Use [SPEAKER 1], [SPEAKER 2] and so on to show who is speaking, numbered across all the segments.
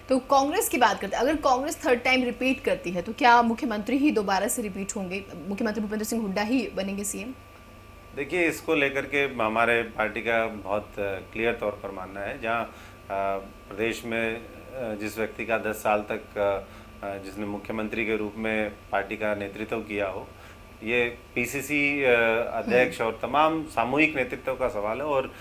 [SPEAKER 1] तो कांग्रेस की बात करते हैं, अगर कांग्रेस थर्ड टाइम रिपीट करती है तो क्या मुख्यमंत्री ही दोबारा से रिपीट होंगे? मुख्यमंत्री भूपेंद्र सिंह हुड्डा ही बनेंगे सीएम?
[SPEAKER 2] देखिए, इसको लेकर के हमारे पार्टी का बहुत क्लियर तौर पर मानना है। जहाँ प्रदेश में जिस व्यक्ति का 10 साल तक जिसने मुख्यमंत्री के रूप में पार्टी का नेतृत्व किया हो, ये पीसीसी अध्यक्ष और तमाम सामूहिक नेतृत्व का सवाल है। और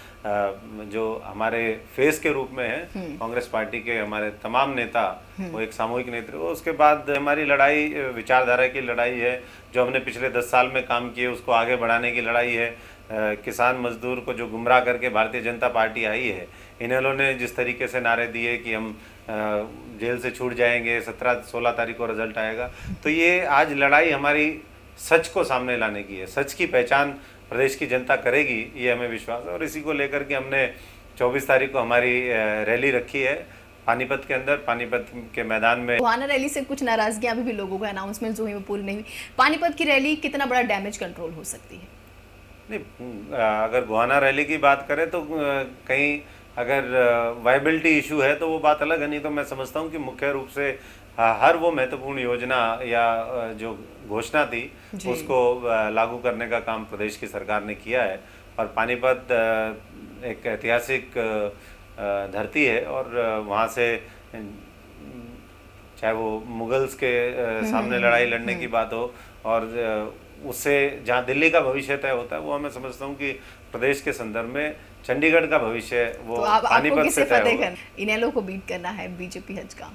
[SPEAKER 2] जो हमारे फेस के रूप में है कांग्रेस पार्टी के हमारे तमाम नेता, वो एक सामूहिक नेतृत्व। उसके बाद हमारी लड़ाई विचारधारा की लड़ाई है, जो हमने पिछले 10 साल में काम किए उसको आगे बढ़ाने की लड़ाई है। किसान मजदूर को जो गुमराह करके भारतीय जनता पार्टी आई है, इन्होंने ने जिस तरीके से नारे दिए कि हम जेल से छूट जाएंगे, 17-16 तारीख को रिजल्ट आएगा, तो ये आज लड़ाई हमारी सच को सामने लाने की है। सच की पहचान प्रदेश की जनता करेगी, ये हमें विश्वास है। और इसी को लेकर के हमने 24 तारीख को हमारी रैली रखी है पानीपत के अंदर, पानीपत के मैदान में।
[SPEAKER 1] गोहाना रैली से कुछ नाराजगियां अभी भी लोगों को अनाउंसमेंट जो है वो पूरी नहीं हुई। पानीपत की रैली कितना बड़ा डैमेज कंट्रोल हो सकती है?
[SPEAKER 2] नहीं, अगर गोहाना रैली की बात करें तो कहीं अगर वायबिलिटी इशू है तो वो बात अलग है। नहीं तो मैं समझता हूँ कि मुख्य रूप से हर वो महत्वपूर्ण योजना या जो घोषणा थी उसको लागू करने का काम प्रदेश की सरकार ने किया है। और पानीपत एक ऐतिहासिक धरती है, और वहाँ से चाहे वो मुगल्स के सामने लड़ाई लड़ने की बात हो, और उससे जहाँ दिल्ली का भविष्य तय होता है, वो मैं समझता हूँ कि प्रदेश के संदर्भ में चंडीगढ़ का भविष्य वो
[SPEAKER 1] तो
[SPEAKER 2] पानीपत से तय होगा।
[SPEAKER 1] इनेलो को बीट करना है बीजेपी हज का?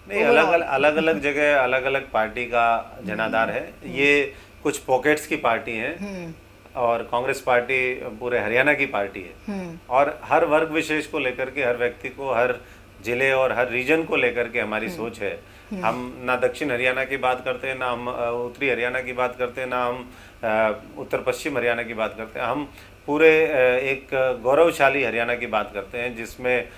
[SPEAKER 2] नहीं, अलग अलग जगह अलग अलग पार्टी का जनाधार है। ये कुछ पॉकेट्स की पार्टी है, और कांग्रेस पार्टी पूरे हरियाणा की पार्टी है। और हर वर्ग विशेष को लेकर के, हर व्यक्ति को, हर जिले और हर रीजन को लेकर के हमारी सोच है। हम ना दक्षिण हरियाणा की बात करते हैं, ना हम उत्तरी हरियाणा की बात करते हैं, ना हम उत्तर पश्चिम हरियाणा की बात करते हैं। हम पूरे एक गौरवशाली हरियाणा की बात करते हैं, जिसमें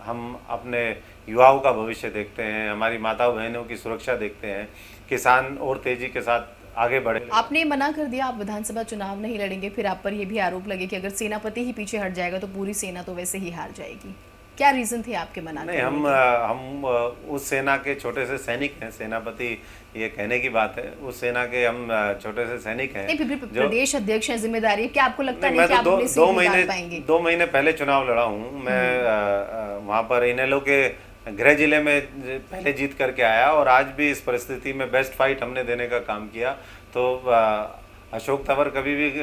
[SPEAKER 2] हम अपने युवाओं का भविष्य देखते हैं, हमारी माताओं बहनों की सुरक्षा देखते हैं, किसान और तेजी के साथ आगे बढ़े।
[SPEAKER 1] आपने मना कर दिया, आप विधानसभा चुनाव नहीं लड़ेंगे, फिर आप पर यह भी आरोप लगे कि अगर सेनापति ही पीछे हट जाएगा तो पूरी सेना तो वैसे ही हार जाएगी। क्या रीजन थे आपके मना करने के?
[SPEAKER 2] हम उस सेना के छोटे से सैनिक हैं। सेनापति ये कहने की बात है, उस सेना के हम छोटे से सैनिक हैं।
[SPEAKER 1] नहीं, प्रदेश अध्यक्ष हैं, जिम्मेदारी है। क्या आपको लगता नहीं कि आप अपनी सीट निकाल पाएंगे?
[SPEAKER 2] 2 महीने पहले चुनाव लड़ा हूँ मैं। वहाँ पर इनेलो के गृह जिले में पहले जीत करके आया, और आज भी इस परिस्थिति में बेस्ट फाइट हमने देने का काम किया। तो अशोक तंवर कभी भी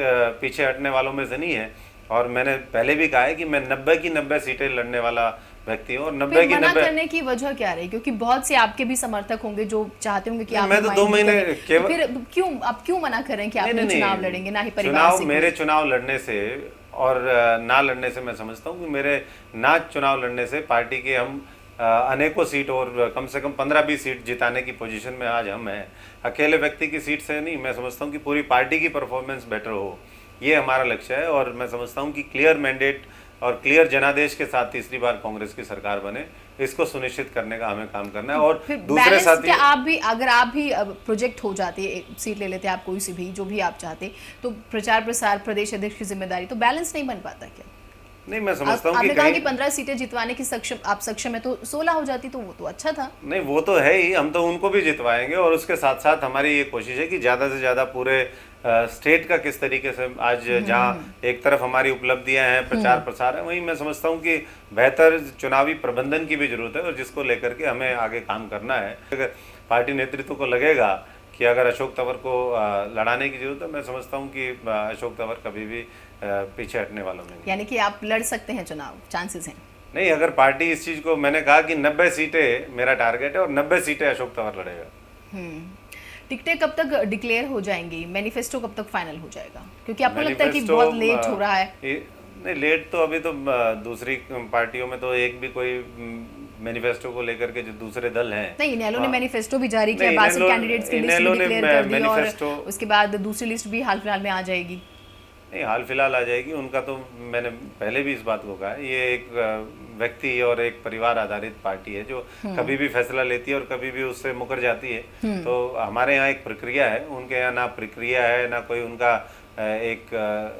[SPEAKER 2] पीछे हटने वालों में से नहीं है। और मैंने पहले भी कहा है कि मैं 90 की 90 सीटें लड़ने वाला व्यक्ति हूँ। और 90 की 90
[SPEAKER 1] करने की वजह क्या रही? क्योंकि बहुत से आपके भी समर्थक होंगे जो चाहते होंगे कि आप
[SPEAKER 2] मैं तो 2 महीने
[SPEAKER 1] केवल, फिर आप क्यों मना कर रहे हैं कि आप चुनाव लड़ेंगे? ना ही परिवार से
[SPEAKER 2] मेरे चुनाव लड़ने से और ना लड़ने से मैं समझता हूँ कि मेरे ना चुनाव लड़ने से पार्टी के हम अनेकों सीट और कम से कम 15-20 सीट जिताने की पोजीशन में आज हम हैं। अकेले व्यक्ति की सीट से नहीं, मैं समझता हूँ कि पूरी पार्टी की परफॉर्मेंस बेटर हो, ये हमारा लक्ष्य है। और मैं समझता हूँ कि क्लियर मैंडेट और क्लियर जनादेश के साथ तीसरी बार कांग्रेस की सरकार बने, इसको सुनिश्चित करने का हमें काम करना है। और दूसरे साथी,
[SPEAKER 1] अगर आप भी प्रोजेक्ट हो जाते, सीट ले लेते आप कोई सी भी, जो भी आप चाहते, तो प्रचार प्रसार प्रदेश अध्यक्ष की जिम्मेदारी, तो बैलेंस नहीं बन पाता क्या?
[SPEAKER 2] नहीं, मैं समझता हूँ
[SPEAKER 1] कि कहा कि 15 सीटें जितवाने की आप सक्षम है, तो 16 हो जाती तो वो तो अच्छा था।
[SPEAKER 2] नहीं, वो तो है ही, हम तो उनको भी जितवाएंगे। और उसके साथ साथ हमारी ये कोशिश है कि ज़्यादा से ज़्यादा पूरे स्टेट का किस तरीके से आज जहाँ एक तरफ हमारी उपलब्धियां हैं, प्रचार प्रसार है, वहीं मैं समझता हूँ कि बेहतर चुनावी प्रबंधन की भी जरूरत है, और जिसको लेकर के हमें आगे काम करना है। अगर पार्टी नेतृत्व को लगेगा कि अगर अशोक तंवर को लड़ाने की जरूरत है, मैं समझता हूँ कि अशोक तंवर कभी भी पीछे हटने वालों में नहीं।
[SPEAKER 1] यानी कि आप लड़ सकते हैं चुनाव, चांसेस हैं?
[SPEAKER 2] नहीं, अगर पार्टी इस चीज को, मैंने कहा कि 90 सीटें मेरा टारगेट है, और 90 सीटें अशोक तंवर लड़ेगा।
[SPEAKER 1] टिकटें कब तक डिक्लेयर हो जाएंगी? मैनिफेस्टो कब तक फाइनल हो जाएगा? क्योंकि आपको लगता है कि बहुत लेट हो रहा है।
[SPEAKER 2] नहीं, लेट तो अभी तो दूसरी पार्टियों में तो एक भी कोई मैनिफेस्टो को लेकर के जो दूसरे दल हैं,
[SPEAKER 1] नहीं, इनेलो ने मैनिफेस्टो भी जारी किया, 62 कैंडिडेट्स की लिस्ट भी डिक्लेयर कर दी, और उसके बाद दूसरी लिस्ट भी हाल फिलहाल में आ जाएगी।
[SPEAKER 2] नहीं, हाल फिलहाल आ जाएगी उनका, तो मैंने पहले भी इस बात को कहा है, ये एक व्यक्ति और एक परिवार आधारित पार्टी है जो कभी भी फैसला लेती है और कभी भी उससे मुकर जाती है। तो हमारे यहाँ एक प्रक्रिया है, उनके यहाँ ना प्रक्रिया है, ना कोई उनका एक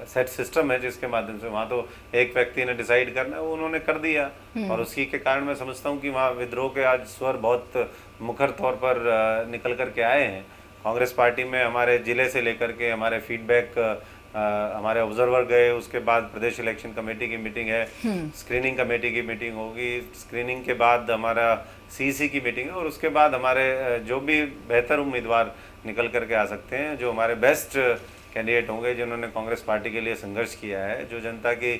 [SPEAKER 2] सेट सिस्टम है जिसके माध्यम से वहाँ तो एक व्यक्ति ने डिसाइड करना है, वो उन्होंने कर दिया। और उसी के कारण मैं समझता हूँ कि वहाँ विद्रोह के आज स्वर बहुत मुखर तौर पर निकल कर के आए हैं। कांग्रेस पार्टी में हमारे जिले से लेकर के हमारे फीडबैक, हमारे ऑब्जर्वर गए, उसके बाद प्रदेश इलेक्शन कमेटी की मीटिंग है, स्क्रीनिंग कमेटी की मीटिंग होगी, स्क्रीनिंग के बाद हमारा सीईसी की मीटिंग है, और उसके बाद हमारे जो भी बेहतर उम्मीदवार निकल करके आ सकते हैं, जो हमारे बेस्ट कैंडिडेट होंगे, जिन्होंने कांग्रेस पार्टी के लिए संघर्ष किया है, जो जनता की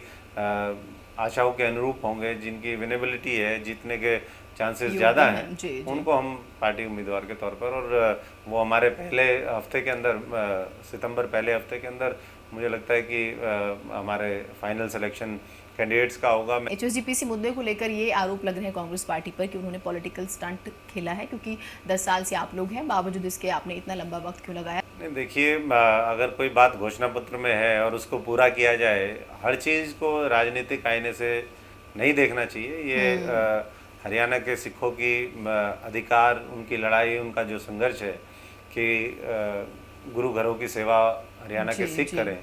[SPEAKER 2] आशाओं के अनुरूप होंगे, जिनकी विनेबिलिटी है, जीतने के चांसेस ज़्यादा हैं, उनको हम पार्टी उम्मीदवार के तौर पर, और वो हमारे पहले हफ्ते के अंदर, सितंबर पहले हफ्ते के अंदर मुझे लगता है कि हमारे फाइनल सिलेक्शन कैंडिडेट्स का होगा।
[SPEAKER 1] एचएसजीपीसी मुद्दे को लेकर ये आरोप लग रहे हैं कांग्रेस पार्टी पर कि उन्होंने पॉलिटिकल स्टंट खेला है, क्योंकि 10 साल से आप लोग हैं, बावजूद इसके आपने इतना लंबा वक्त क्यों लगाया?
[SPEAKER 2] नहीं, देखिए, अगर कोई बात घोषणा पत्र में है और उसको पूरा किया जाए, हर चीज़ को राजनीतिक आईने से नहीं देखना चाहिए। ये हरियाणा के सिखों की अधिकार, उनकी लड़ाई, उनका जो संघर्ष है कि गुरु घरों की सेवा हरियाणा के सिख करें,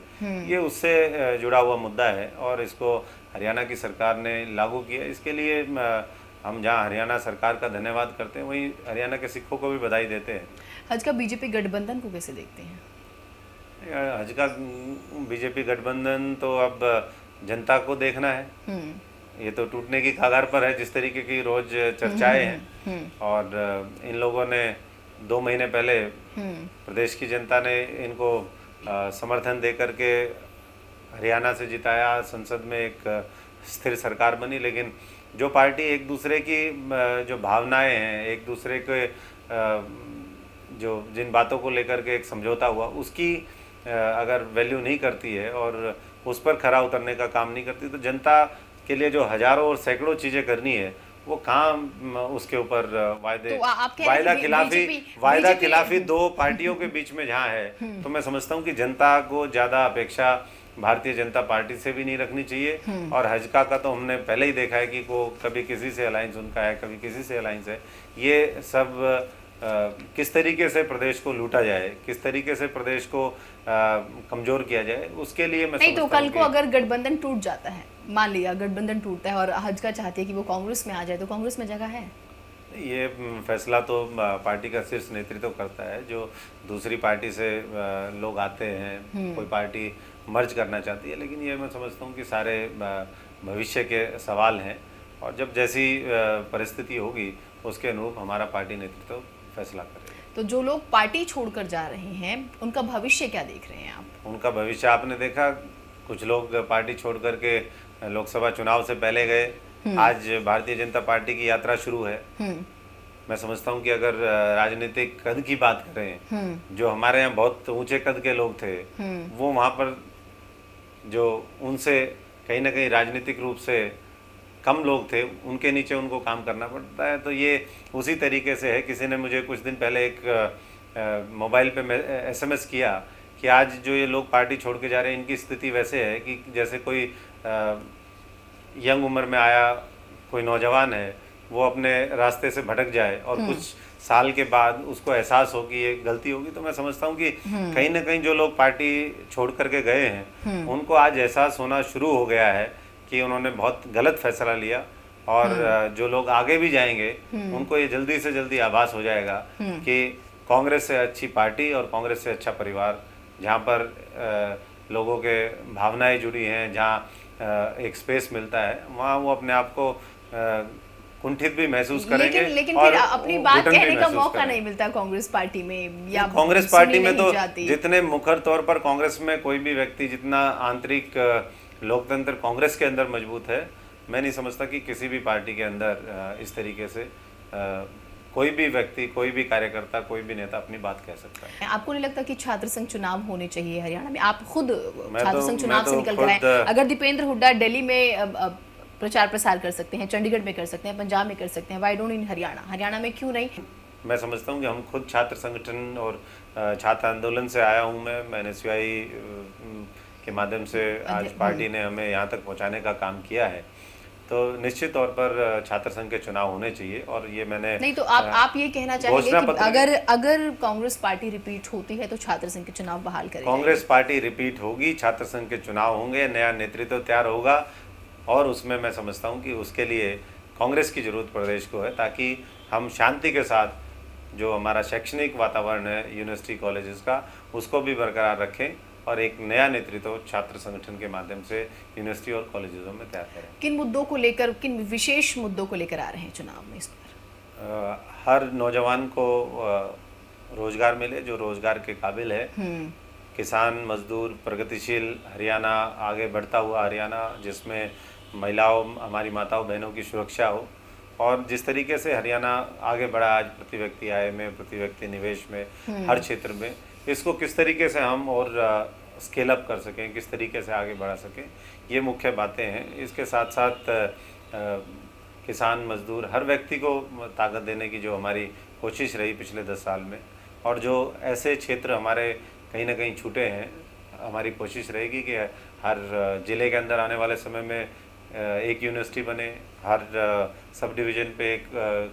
[SPEAKER 2] ये उससे जुड़ा हुआ मुद्दा है, और इसको हरियाणा की सरकार ने लागू किया। इसके लिए हम जहां हरियाणा सरकार का धन्यवाद करते हैं, वहीं हरियाणा के सिखों को भी बधाई देते हैं।
[SPEAKER 1] हज का बीजेपी गठबंधन को कैसे देखते हैं?
[SPEAKER 2] हज का बीजेपी गठबंधन तो अब जनता को देखना है। ये तो टूटने की कगार पर है, जिस तरीके की रोज चर्चाएं हैं, और इन लोगों ने 2 महीने पहले प्रदेश की जनता ने इनको समर्थन दे करके हरियाणा से जिताया, संसद में एक स्थिर सरकार बनी। लेकिन जो पार्टी एक दूसरे की जो भावनाएं हैं, एक दूसरे के जो जिन बातों को लेकर के एक समझौता हुआ, उसकी अगर वैल्यू नहीं करती है और उस पर खरा उतरने का काम नहीं करती, तो जनता के लिए जो हजारों और सैकड़ों चीज़ें करनी है, वो काम उसके ऊपर वायदा खिलाफी 2 पार्टियों के बीच में जहाँ है, तो मैं समझता हूँ कि जनता को ज़्यादा अपेक्षा भारतीय जनता पार्टी से भी नहीं रखनी चाहिए। और हजका का तो हमने पहले ही देखा है कि वो कभी किसी से अलायंस उनका है, कभी किसी से अलायंस है। ये सब किस तरीके से प्रदेश को लूटा जाए, किस तरीके से प्रदेश को कमजोर किया जाए, उसके लिए मैं
[SPEAKER 1] नहीं, तो कल को अगर गठबंधन टूट जाता है, मान लिया गठबंधन टूटता है और हजका चाहती है कि वो कांग्रेस में आ जाए, तो कांग्रेस में जगह है?
[SPEAKER 2] ये फैसला तो पार्टी का शीर्ष नेतृत्व करता है। जो दूसरी पार्टी से लोग आते हैं, कोई पार्टी मर्ज करना चाहती है, लेकिन ये मैं समझता हूँ कि सारे भविष्य के सवाल हैं, और जब जैसी परिस्थिति होगी उसके अनुरूप हमारा पार्टी नेतृत्व फैसला करेगा।
[SPEAKER 1] तो जो लोग पार्टी छोड़कर जा रहे हैं, उनका भविष्य क्या देख रहे हैं आप? उनका
[SPEAKER 2] भविष्य आपने देखा, कुछ लोग पार्टी छोड़ करके लोकसभा चुनाव से पहले गए, आज भारतीय जनता पार्टी की यात्रा शुरू है। मैं समझता हूँ कि अगर राजनीतिक कद की बात करें, जो हमारे यहाँ बहुत ऊंचे कद के लोग थे, वो वहाँ पर जो उनसे कहीं ना कहीं राजनीतिक रूप से कम लोग थे, उनके नीचे उनको काम करना पड़ता है। तो ये उसी तरीके से है। किसी ने मुझे कुछ दिन पहले एक मोबाइल पे SMS किया कि आज जो ये लोग पार्टी छोड़ के जा रहे हैं, इनकी स्थिति वैसे है कि जैसे कोई यंग उम्र में आया कोई नौजवान है, वो अपने रास्ते से भटक जाए और कुछ साल के बाद उसको एहसास हो कि ये गलती होगी। तो मैं समझता हूँ कि कहीं ना कहीं जो लोग पार्टी छोड़ करके गए हैं, उनको आज एहसास होना शुरू हो गया है कि उन्होंने बहुत गलत फैसला लिया, और जो लोग आगे भी जाएंगे उनको ये जल्दी से जल्दी आभास हो जाएगा कि कांग्रेस से अच्छी पार्टी और कांग्रेस से अच्छा परिवार, जहाँ पर लोगों के भावनाएं जुड़ी हैं, जहाँ एक स्पेस मिलता है, वहाँ वो अपने आप को कुंठित भी महसूस करेंगे।
[SPEAKER 1] लेकिन फिर अपनी बात कहने का मौका नहीं मिलता कांग्रेस पार्टी में, या
[SPEAKER 2] कांग्रेस पार्टी में तो जितने मुखर तौर पर कांग्रेस में कोई भी व्यक्ति, जितना आंतरिक लोकतंत्र कांग्रेस के अंदर मजबूत है, मैं नहीं समझता कि किसी भी पार्टी के अंदर इस तरीके से कोई भी व्यक्ति, कोई भी कार्यकर्ता, कोई भी नेता अपनी बात कह सकता है।
[SPEAKER 1] आपको नहीं लगता कि छात्र संघ चुनाव होने चाहिए हरियाणा में? आप खुद छात्र संघ चुनाव से निकल कर आए। अगर दीपेंद्र हुड्डा दिल्ली में प्रचार प्रसार कर सकते हैं, चंडीगढ़ में कर सकते हैं, पंजाब में कर सकते हैं, व्हाई डोंट इन हरियाणा में क्यों नहीं?
[SPEAKER 2] मैं समझता हूँ कि हम खुद छात्र संगठन और छात्र आंदोलन से आया हूँ। मैं NSUI के माध्यम से आज पार्टी ने हमें यहाँ तक पहुँचाने का काम किया है। तो निश्चित तौर पर छात्र संघ के चुनाव होने चाहिए। और ये मैंने
[SPEAKER 1] नहीं तो आप ये कहना चाहेंगे कि अगर कांग्रेस पार्टी रिपीट होती है तो छात्र संघ के चुनाव बहाल करेगी?
[SPEAKER 2] कांग्रेस पार्टी रिपीट होगी, छात्र संघ के चुनाव होंगे, नया नेतृत्व तैयार होगा, और उसमें मैं समझता हूँ कि उसके लिए कांग्रेस की जरूरत प्रदेश को है, ताकि हम शांति के साथ जो हमारा शैक्षणिक वातावरण है यूनिवर्सिटी कॉलेजेस का, उसको भी बरकरार रखें और एक नया नेतृत्व छात्र संगठन के माध्यम से यूनिवर्सिटी और कॉलेजों में तैयार करें।
[SPEAKER 1] किन मुद्दों को लेकर, किन विशेष मुद्दों को लेकर आ रहे हैं चुनाव में इस बार?
[SPEAKER 2] हर नौजवान को रोजगार मिले जो रोजगार के काबिल है, किसान मजदूर, प्रगतिशील हरियाणा, आगे बढ़ता हुआ हरियाणा जिसमें महिलाओं, हमारी माताओं बहनों की सुरक्षा हो, और जिस तरीके से हरियाणा आगे बढ़ा आज प्रति व्यक्ति आय में, प्रति व्यक्ति निवेश में, हर क्षेत्र में, इसको किस तरीके से हम और स्केल अप कर सकें, किस तरीके से आगे बढ़ा सकें, ये मुख्य बातें हैं। इसके साथ साथ किसान मजदूर हर व्यक्ति को ताकत देने की जो हमारी कोशिश रही पिछले 10 साल में, और जो ऐसे क्षेत्र हमारे कहीं ना कहीं छूटे हैं, हमारी कोशिश रहेगी कि हर ज़िले के अंदर आने वाले समय में एक यूनिवर्सिटी बने, हर सब डिवीज़न पे एक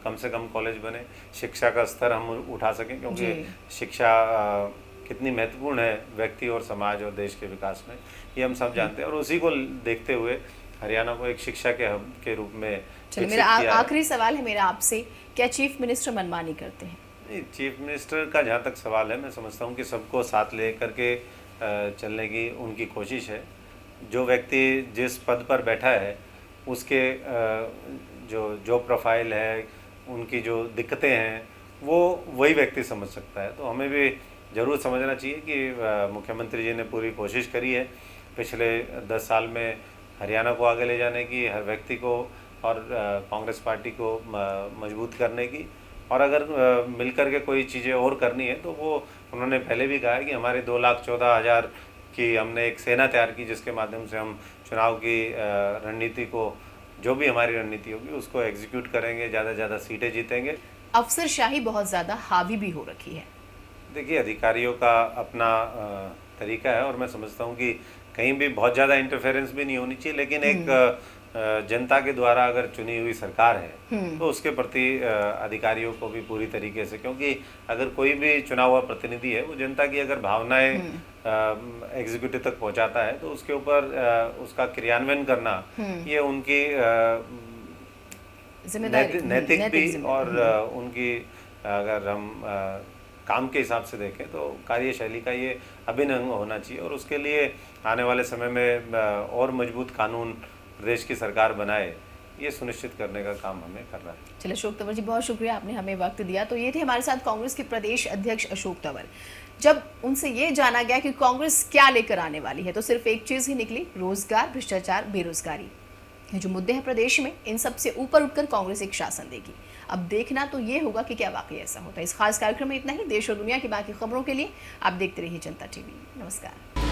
[SPEAKER 2] कम से कम कॉलेज बने, शिक्षा का स्तर हम उठा सकें, क्योंकि शिक्षा कितनी महत्वपूर्ण है व्यक्ति और समाज और देश के विकास में, ये हम सब जानते हैं। और उसी को देखते हुए हरियाणा को एक शिक्षा के हब के रूप में।
[SPEAKER 1] चलिए, मेरा आखिरी सवाल है मेरा आपसे, क्या चीफ मिनिस्टर मनमानी करते हैं?
[SPEAKER 2] नहीं, चीफ मिनिस्टर का जहाँ तक सवाल है, मैं समझता हूँ कि सबको साथ ले करके चलने की उनकी कोशिश है। जो व्यक्ति जिस पद पर बैठा है उसके जो प्रोफाइल है, उनकी जो दिक्कतें हैं, वो वही व्यक्ति समझ सकता है। तो हमें भी ज़रूर समझना चाहिए कि मुख्यमंत्री जी ने पूरी कोशिश करी है पिछले 10 साल में हरियाणा को आगे ले जाने की, हर व्यक्ति को और कांग्रेस पार्टी को मजबूत करने की। और अगर मिलकर के कोई चीज़ें और करनी है तो वो उन्होंने पहले भी कहा है कि हमारे 2,14,000 की हमने एक सेना तैयार की, जिसके माध्यम से हम चुनाव की रणनीति को, जो भी हमारी रणनीति होगी उसको एग्जीक्यूट करेंगे, ज़्यादा से ज़्यादा सीटें जीतेंगे।
[SPEAKER 1] अफसरशाही बहुत ज़्यादा हावी भी हो रखी है।
[SPEAKER 2] देखिए, अधिकारियों का अपना तरीका है, और मैं समझता हूँ कि कहीं भी बहुत ज़्यादा इंटरफेरेंस भी नहीं होनी चाहिए, लेकिन एक जनता के द्वारा अगर चुनी हुई सरकार है तो उसके प्रति अधिकारियों को भी पूरी तरीके से, क्योंकि अगर कोई भी चुना हुआ प्रतिनिधि है वो जनता की अगर भावनाएं एग्जीक्यूटिव तक पहुंचाता है तो उसके ऊपर उसका क्रियान्वयन करना, ये उनकी नैतिक भी और उनकी, अगर हम काम के हिसाब से देखें तो कार्यशैली का ये अभिन्न अंग होना चाहिए। और उसके लिए आने वाले समय में और मजबूत कानून प्रदेश की सरकार बनाए, ये सुनिश्चित करने का काम हमें करना है।
[SPEAKER 1] चलिए अशोक तंवर जी, बहुत शुक्रिया, आपने हमें वक्त दिया। तो ये थे हमारे साथ कांग्रेस के प्रदेश अध्यक्ष अशोक तंवर। जब उनसे ये जाना गया कि कांग्रेस क्या लेकर आने वाली है, तो सिर्फ एक चीज़ ही निकली, रोजगार, भ्रष्टाचार, बेरोजगारी। ये जो मुद्दे हैं प्रदेश में, इन सब से ऊपर उठकर कांग्रेस एक शासन देगी। अब देखना तो ये होगा कि क्या वाकई ऐसा होता है। इस खास कार्यक्रम में इतना ही। देश और दुनिया की बाकी खबरों के लिए आप देखते रहिए जनता टीवी। नमस्कार।